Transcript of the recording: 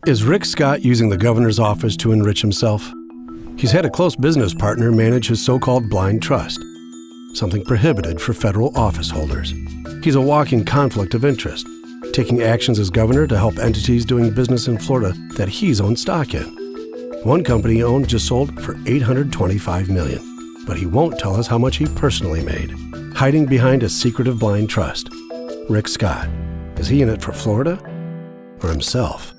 Is Rick Scott using the governor's office to enrich himself? He's had a close business partner manage his so-called blind trust, something prohibited for federal office holders. He's a walking conflict of interest, taking actions as governor to help entities doing business in Florida that he's owned stock in. One company he owned just sold for $825 million, but he won't tell us how much he personally made, hiding behind a secretive blind trust. Rick Scott, is he in it for Florida or himself?